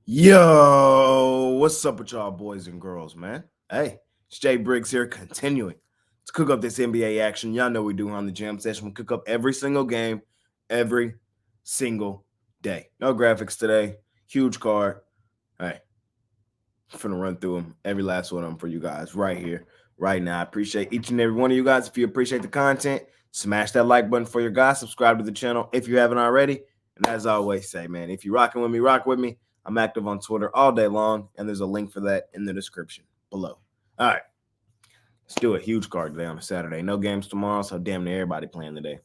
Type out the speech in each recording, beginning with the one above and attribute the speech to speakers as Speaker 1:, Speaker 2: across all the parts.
Speaker 1: Yo, what's up with y'all boys and girls, man? Hey, it's Jay Briggs here, continuing to cook up this NBA action. Y'all know we do on the jam session. We cook up every single game, every single day. No graphics today. Huge card. Hey, I'm finna run through them, every last one of them for you guys right here, right now. I appreciate each and every one of you guys. If you appreciate the content, smash that like button for your guys. Subscribe to the channel if you haven't already. And as I always say, man, if you're rocking with me, rock with me. I'm active on Twitter all day long, and there's a link for that in the description below. All right, let's do a huge card today on a Saturday. No games tomorrow, so damn near everybody playing today.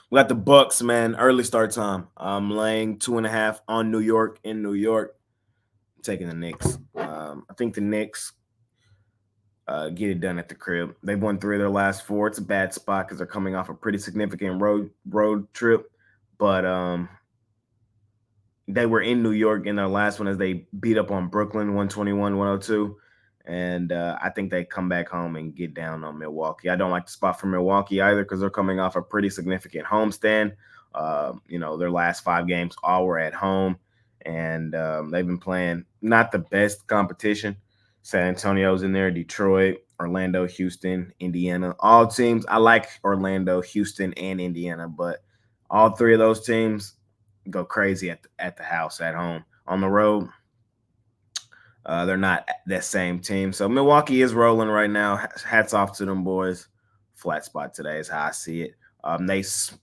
Speaker 1: We got the Bucks, man. Early start time. I'm laying 2.5 on New York in New York. I'm taking the Knicks. I think the Knicks get it done at the crib. They've won 3 of their last 4. It's a bad spot because they're coming off a pretty significant road trip, but they were in New York in their last one as they beat up on Brooklyn 121-102. And I think they come back home and get down on Milwaukee. I don't like the spot for Milwaukee either because they're coming off a pretty significant homestand. Their last 5 games all were at home, and they've been playing not the best competition. San Antonio's in there, Detroit, Orlando, Houston, Indiana. All teams, I like Orlando, Houston, and Indiana, but all 3 of those teams go crazy at the house at home. On the road, they're not that same team. So Milwaukee is rolling right now. Hats off to them boys. Flat spot today is how I see it.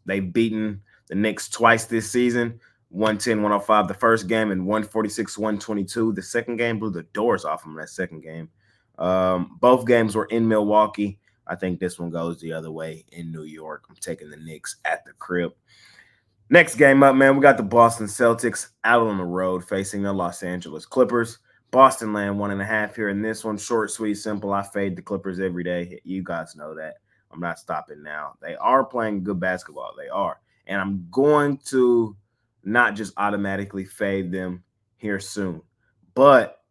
Speaker 1: They've beaten the Knicks twice this season. 110-105 the first game and 146-122. The second game blew the doors off them that second game. Both games were in Milwaukee. I think this one goes the other way in New York. I'm taking the Knicks at the crib. Next game up, man, we got the Boston Celtics out on the road facing the Los Angeles Clippers. Boston land 1.5 here in this one. Short, sweet, simple. I fade the Clippers every day. You guys know that. I'm not stopping now. They are playing good basketball. They are. And I'm going to not just automatically fade them here soon. But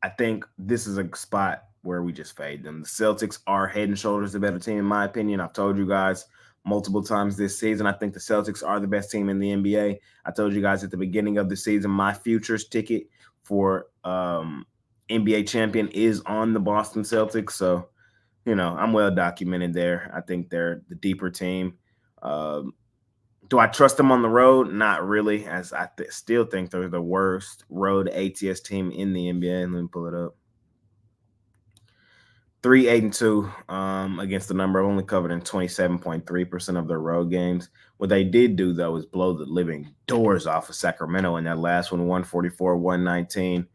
Speaker 1: I think this is a spot where we just fade them. The Celtics are head and shoulders the better team, in my opinion. I've told you guys multiple times this season. I think the Celtics are the best team in the NBA. I told you guys at the beginning of the season, my futures ticket for NBA champion is on the Boston Celtics. So, I'm well documented there. I think they're the deeper team. Do I trust them on the road? Not really, as I still think they're the worst road ATS team in the NBA. Let me pull it up. 3-8-2 against the number, only covered in 27.3% of their road games. What they did do, though, is blow the living doors off of Sacramento in that last one, 144-119. I'm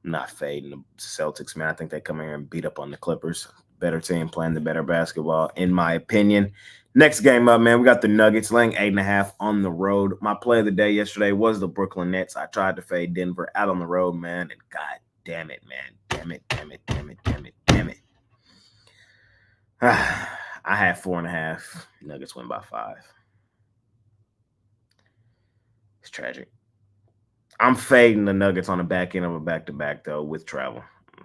Speaker 1: not fading the Celtics, man. I think they come here and beat up on the Clippers. Better team playing the better basketball, in my opinion. Next game up, man, we got the Nuggets laying 8.5 on the road. My play of the day yesterday was the Brooklyn Nets. I tried to fade Denver out on the road, man, and God damn it, man. Damn it. I had 4.5. Nuggets win by 5. It's tragic. I'm fading the Nuggets on the back end of a back-to-back, though, with travel.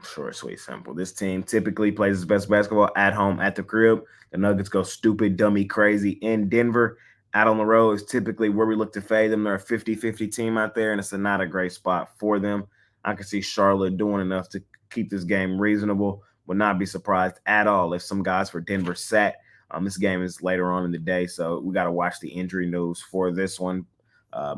Speaker 1: Short, sweet, simple. This team typically plays its best basketball at home at the crib. The Nuggets go stupid, dummy, crazy in Denver. Out on the road is typically where we look to fade them. They're a 50-50 team out there, and it's not a great spot for them. I can see Charlotte doing enough to keep this game reasonable. Would not be surprised at all if some guys for Denver sat. This game is later on in the day, so we got to watch the injury news for this one.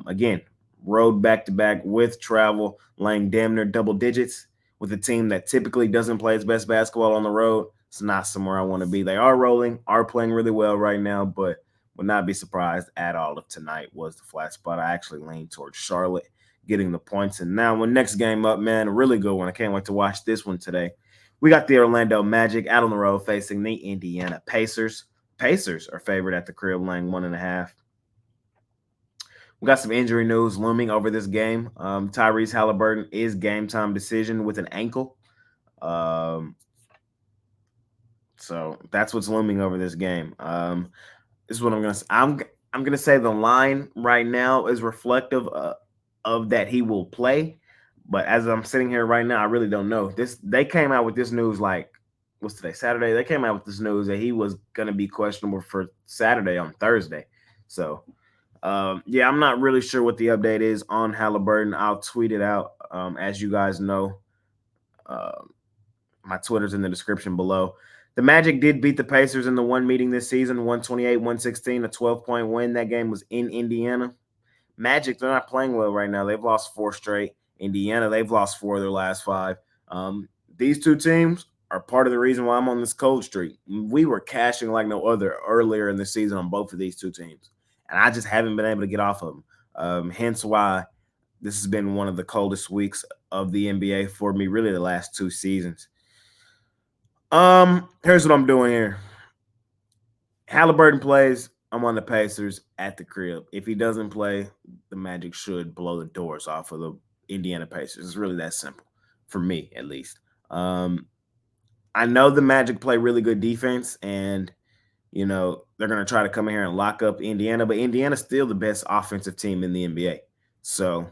Speaker 1: Again, road back-to-back with travel, laying damn near double digits with a team that typically doesn't play its best basketball on the road. It's not somewhere I want to be. They are rolling, are playing really well right now, but would not be surprised at all if tonight was the flat spot. I actually lean towards Charlotte getting the points. And now, when next game up, man, a really good one. I can't wait to watch this one today. We got the Orlando Magic out on the road facing the Indiana Pacers. Pacers are favored at the crib, laying 1.5. We got some injury news looming over this game. Tyrese Halliburton is game time decision with an ankle. So that's what's looming over this game. This is what I'm gonna say. I'm gonna say the line right now is reflective of that he will play. But as I'm sitting here right now, I really don't know. They came out with this news like what's today? Saturday. They came out with this news that he was gonna be questionable for Saturday on Thursday. So Yeah, I'm not really sure what the update is on Halliburton. I'll tweet it out. As you guys know, uh, my Twitter's in the description below. The Magic did beat the Pacers in the one meeting this season, 128-116, a 12-point win. That game was in Indiana. Magic, they're not playing well right now. They've lost 4 straight. Indiana, they've lost 4 of their last 5. These two teams are part of the reason why I'm on this cold streak. We were cashing like no other earlier in the season on both of these two teams, and I just haven't been able to get off of them. Hence why this has been one of the coldest weeks of the NBA for me, really the last 2 seasons. Here's what I'm doing here. Halliburton plays. I'm on the Pacers at the crib. If he doesn't play, the Magic should blow the doors off of the Indiana Pacers. It's really that simple, for me at least. I know the Magic play really good defense, and they're going to try to come in here and lock up Indiana, but Indiana's still the best offensive team in the NBA. So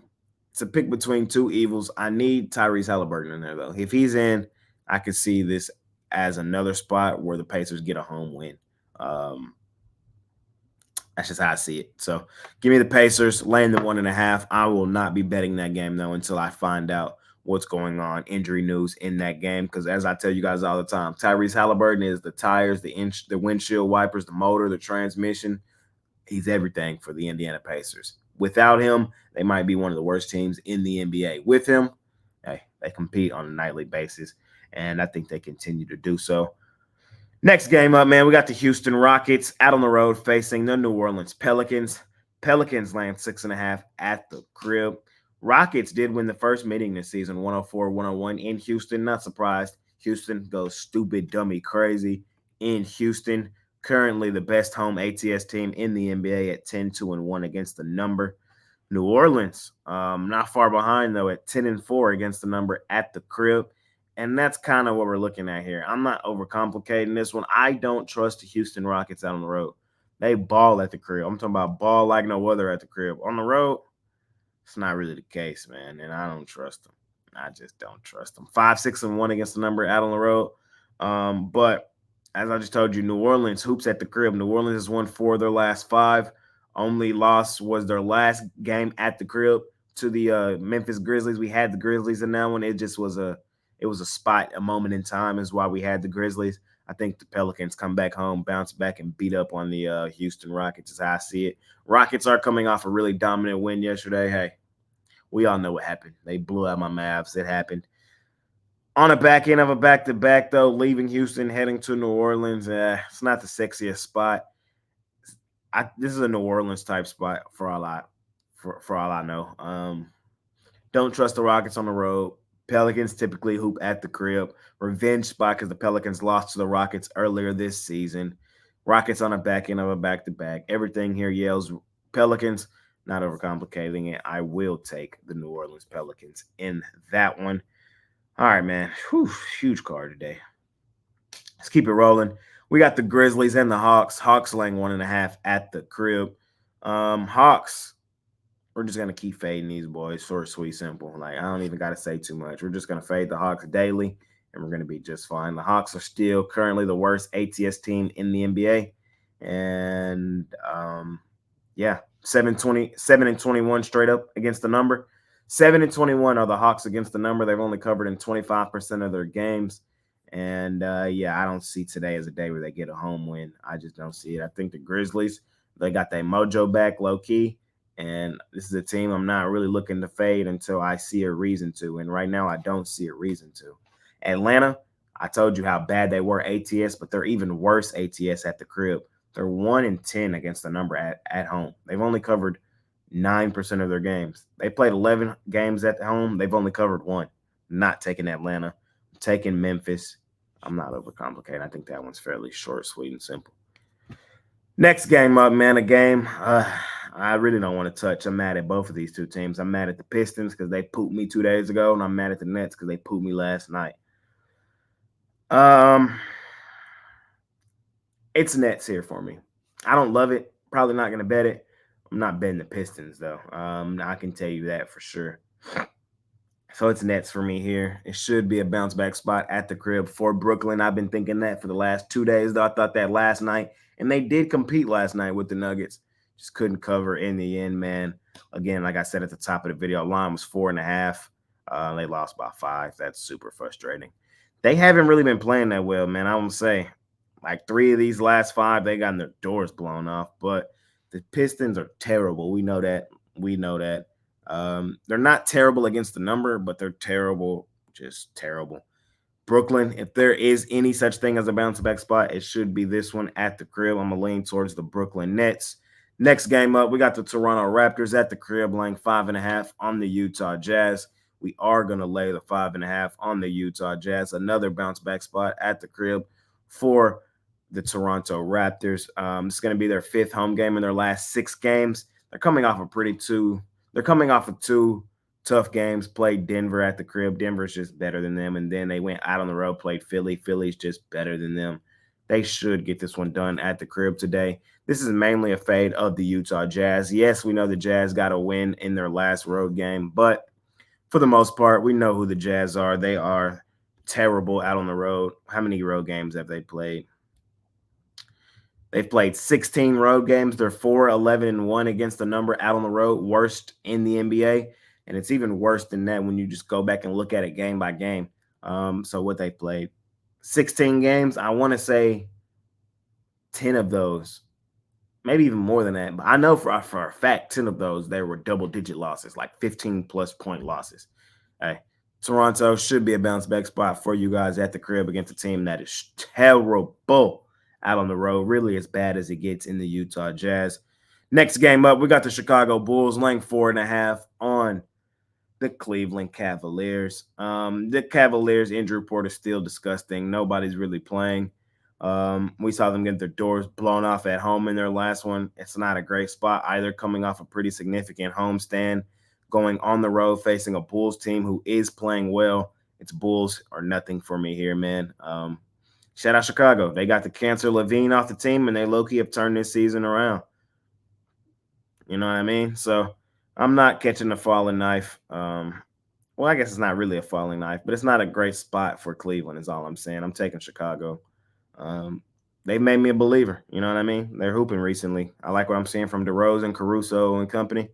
Speaker 1: it's a pick between two evils. I need Tyrese Halliburton in there, though. If he's in, I could see this as another spot where the Pacers get a home win. That's just how I see it. So give me the Pacers, laying the 1.5. I will not be betting that game, though, until I find out what's going on, injury news in that game. Because as I tell you guys all the time, Tyrese Halliburton is the tires, the windshield wipers, the motor, the transmission. He's everything for the Indiana Pacers. Without him, they might be one of the worst teams in the NBA. With him, hey, they compete on a nightly basis, and I think they continue to do so. Next game up, man, we got the Houston Rockets out on the road facing the New Orleans Pelicans. Pelicans laying 6.5 at the crib. Rockets did win the first meeting this season, 104-101 in Houston. Not surprised. Houston goes stupid, dummy, crazy in Houston. Currently the best home ATS team in the NBA at 10-2-1 against the number. New Orleans, not far behind, though, at 10-4 against the number at the crib. And that's kind of what we're looking at here. I'm not overcomplicating this one. I don't trust the Houston Rockets out on the road. They ball at the crib. I'm talking about ball like no other at the crib. On the road, it's not really the case, man. And I don't trust them. I just don't trust them. 5-6-1 against the number out on the road. But as I just told you, New Orleans hoops at the crib. New Orleans has won 4 of their last 5. Only loss was their last game at the crib to the Memphis Grizzlies. We had the Grizzlies in that one. It was a spot, a moment in time is why we had the Grizzlies. I think the Pelicans come back home, bounce back, and beat up on the Houston Rockets is how I see it. Rockets are coming off a really dominant win yesterday. Hey, we all know what happened. They blew out my Mavs. It happened. On the back end of a back-to-back, though, leaving Houston, heading to New Orleans, it's not the sexiest spot. This is a New Orleans type spot for all I know. Don't trust the Rockets on the road. Pelicans typically hoop at the crib. Revenge spot because the Pelicans lost to the Rockets earlier this season. Rockets on the back end of a back-to-back. Everything here yells Pelicans. Not overcomplicating it. I will take the New Orleans Pelicans in that one. All right, man. Whew, huge card today. Let's keep it rolling. We got the Grizzlies and the Hawks. Hawks laying 1.5 at the crib. Hawks, we're just going to keep fading these boys. Short, sweet, simple. Like, I don't even got to say too much. We're just going to fade the Hawks daily, and we're going to be just fine. The Hawks are still currently the worst ATS team in the NBA. And, 7-21 straight up against the number. 7-21 are the Hawks against the number. They've only covered in 25% of their games. And, I don't see today as a day where they get a home win. I just don't see it. I think the Grizzlies, they got their mojo back low-key. And this is a team I'm not really looking to fade until I see a reason to. And right now, I don't see a reason to. Atlanta, I told you how bad they were ATS, but they're even worse ATS at the crib. They're 1-10 against the number at home. They've only covered 9% of their games. They played 11 games at home. They've only covered 1. Not taking Atlanta. I'm taking Memphis. I'm not overcomplicating. I think that one's fairly short, sweet, and simple. Next game up, man, a game I really don't want to touch. I'm mad at both of these two teams. I'm mad at the Pistons because they pooped me 2 days ago, and I'm mad at the Nets because they pooped me last night. It's Nets here for me. I don't love it. Probably not going to bet it. I'm not betting the Pistons, though. I can tell you that for sure. So it's Nets for me here. It should be a bounce back spot at the crib for Brooklyn. I've been thinking that for the last 2 days, though. I thought that last night. And they did compete last night with the Nuggets. Just couldn't cover in the end, man. Again, like I said at the top of the video, line was 4.5. They lost by 5. That's super frustrating. They haven't really been playing that well, man. I won't say. Like 3 of these last 5, they got their doors blown off. But the Pistons are terrible. We know that. We know that. They're not terrible against the number, but they're terrible, just terrible. Brooklyn, if there is any such thing as a bounce back spot, it should be this one at the crib. I'm going to lean towards the Brooklyn Nets. Next game up, we got the Toronto Raptors at the crib, laying 5.5 on the Utah Jazz. We are going to lay the 5.5 on the Utah Jazz. Another bounce back spot at the crib for the Toronto Raptors. It's going to be their 5th home game in their last 6 games. They're coming off of two tough games. Played Denver at the crib. Denver's just better than them. And then they went out on the road, played Philly. Philly's just better than them. They should get this one done at the crib today. This is mainly a fade of the Utah Jazz. Yes, we know the Jazz got a win in their last road game, but for the most part, we know who the Jazz are. They are terrible out on the road. How many road games have they played? They've played 16 road games. They're 4-11-1 against the number out on the road, worst in the NBA. And it's even worse than that when you just go back and look at it game by game. So what they played, 16 games, I want to say 10 of those, maybe even more than that. But I know for a fact 10 of those, they were double-digit losses, like 15-plus point losses. Hey, Toronto should be a bounce-back spot for you guys at the crib against a team that is terrible out on the road, really as bad as it gets in the Utah Jazz. Next game up, we got the Chicago Bulls laying 4.5 on the Cleveland Cavaliers. The Cavaliers injury report is still disgusting. Nobody's really playing. We saw them get their doors blown off at home in their last one. It's not a great spot either, coming off a pretty significant homestand, going on the road facing a Bulls team who is playing well. It's Bulls or nothing for me here, man. Shout out Chicago. They got the cancer Levine off the team, and they low-key have turned this season around. You know what I mean? So I'm not catching the falling knife. Well, I guess it's not really a falling knife, but it's not a great spot for Cleveland is all I'm saying. I'm taking Chicago. They made me a believer. You know what I mean? They're hooping recently. I like what I'm seeing from DeRozan, Caruso, and company. Give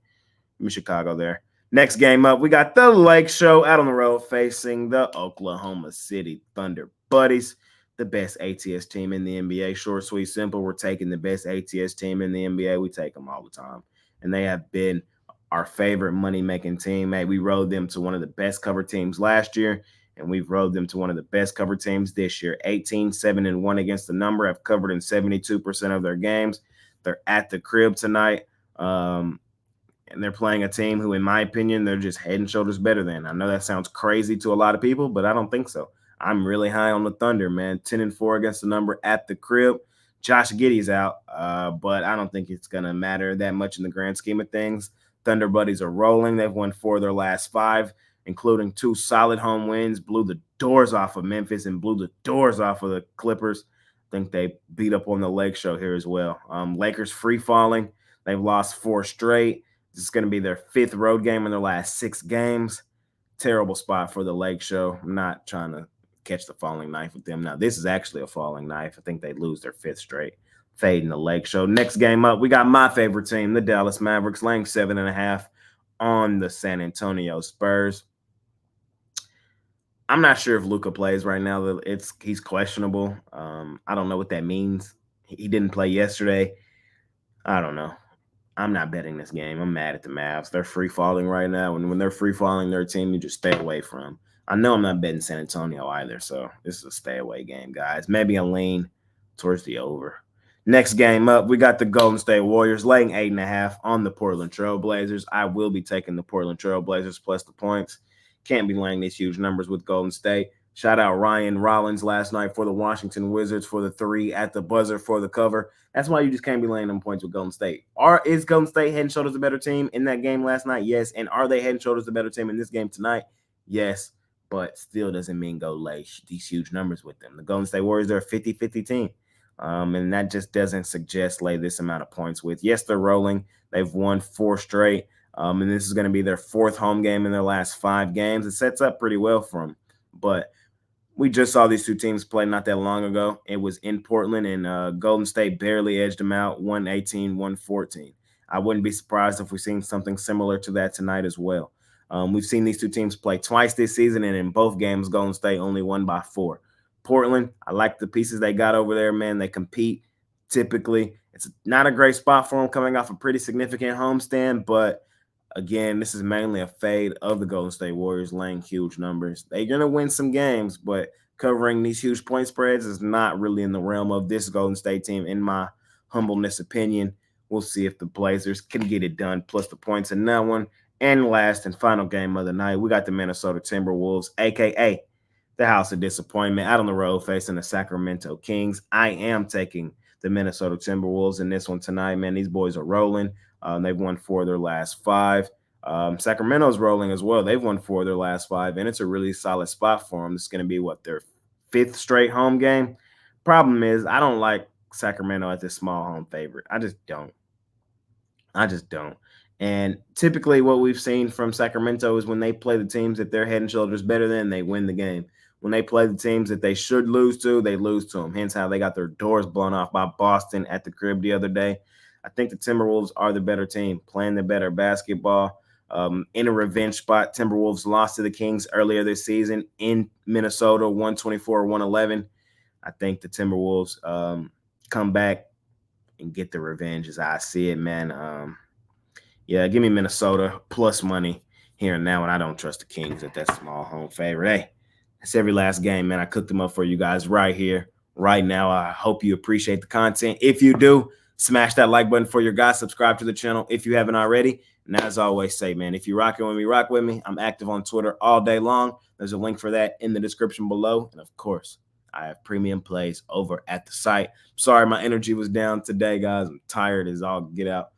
Speaker 1: me Chicago there. Next game up, we got the Lake Show out on the road facing the Oklahoma City Thunder Buddies, the best ATS team in the NBA. Short, sweet, simple. We're taking the best ATS team in the NBA. We take them all the time. And they have been our favorite money-making team. Hey, we rode them to one of the best cover teams last year, and we've rode them to one of the best cover teams this year. 18-7-1 against the number, have covered in 72% of their games. They're at the crib tonight. And they're playing a team who, in my opinion, they're just head and shoulders better than. I know that sounds crazy to a lot of people, but I don't think so. I'm really high on the Thunder, man. 10-4 against the number at the crib. Josh Giddey's out, but I don't think it's going to matter that much in the grand scheme of things. Thunder Buddies are rolling. They've won 4 of their last 5, including 2 solid home wins, blew the doors off of Memphis and blew the doors off of the Clippers. I think they beat up on the Lake Show here as well. Lakers free falling. They've lost 4 straight. This is going to be their 5th road game in their last 6 games. Terrible spot for the Lake Show. I'm not trying to catch the falling knife with them. Now, this is actually a falling knife. I think they lose their 5th straight. Fading the Lake Show. Next game up, we got my favorite team, the Dallas Mavericks, laying 7.5 on the San Antonio Spurs. I'm not sure if Luka plays right now. He's questionable. I don't know what that means. He didn't play yesterday. I don't know. I'm not betting this game. I'm mad at the Mavs. They're free falling right now. And when they're free falling, their team you just stay away from. I know I'm not betting San Antonio either, so this is a stay away game, guys. Maybe a lean towards the over. Next game up, we got the Golden State Warriors laying 8.5 on the Portland Trail Blazers. I will be taking the Portland Trail Blazers plus the points. Can't be laying these huge numbers with Golden State. Shout out Ryan Rollins last night for the Washington Wizards for the 3 at the buzzer for the cover. That's why you just can't be laying them points with Golden State. Is Golden State head and shoulders a better team in that game last night? Yes. And are they head and shoulders a better team in this game tonight? Yes. But still doesn't mean go lay these huge numbers with them. The Golden State Warriors, they're a 50-50 team. And that just doesn't suggest lay this amount of points with. Yes, they're rolling. They've won 4 straight. And this is going to be their 4th home game in their last 5 games. It sets up pretty well for them. But we just saw these 2 teams play not that long ago. It was in Portland, and Golden State barely edged them out, 118-114. I wouldn't be surprised if we've seen something similar to that tonight as well. We've seen these two teams play twice this season, and in both games, Golden State only won by 4. Portland, I like the pieces they got over there, man. They compete typically. It's not a great spot for them coming off a pretty significant homestand, but again, this is mainly a fade of the Golden State Warriors laying huge numbers. They're going to win some games, but covering these huge point spreads is not really in the realm of this Golden State team, in my humbleness opinion. We'll see if the Blazers can get it done, plus the points in that one. And last and final game of the night, we got the Minnesota Timberwolves, a.k.a. the House of Disappointment, out on the road facing the Sacramento Kings. I am taking the Minnesota Timberwolves in this one tonight, man. These boys are rolling. They've won 4 of their last 5. Sacramento's rolling as well. They've won 4 of their last 5, and it's a really solid spot for them. It's going to be, their 5th straight home game. Problem is, I don't like Sacramento as a small home favorite. I just don't. And typically what we've seen from Sacramento is when they play the teams that they're head and shoulders better than, they win the game. When they play the teams that they should lose to, they lose to them. Hence how they got their doors blown off by Boston at the crib the other day. I think the Timberwolves are the better team, playing the better basketball. In a revenge spot, Timberwolves lost to the Kings earlier this season in Minnesota, 124-111. I think the Timberwolves come back and get the revenge as I see it, man. Yeah, give me Minnesota plus money here and now, and I don't trust the Kings at that small home favorite. Hey, it's every last game, man. I cooked them up for you guys right here, right now. I hope you appreciate the content. If you do, smash that like button for your guys. Subscribe to the channel if you haven't already. And as I always say, man, if you're rocking with me, rock with me. I'm active on Twitter all day long. There's a link for that in the description below. And of course, I have premium plays over at the site. Sorry, my energy was down today, guys. I'm tired as all get out.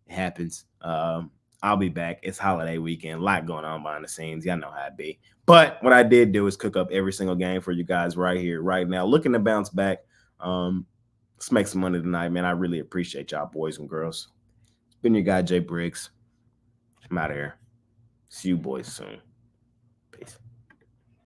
Speaker 1: It happens. I'll be back. It's holiday weekend. A lot going on behind the scenes. Y'all know how it be. But what I did do is cook up every single game for you guys right here, right now. Looking to bounce back. Let's make some money tonight, man. I really appreciate y'all, boys and girls. It's been your guy, Jay Briggs. I'm out of here. See you boys soon.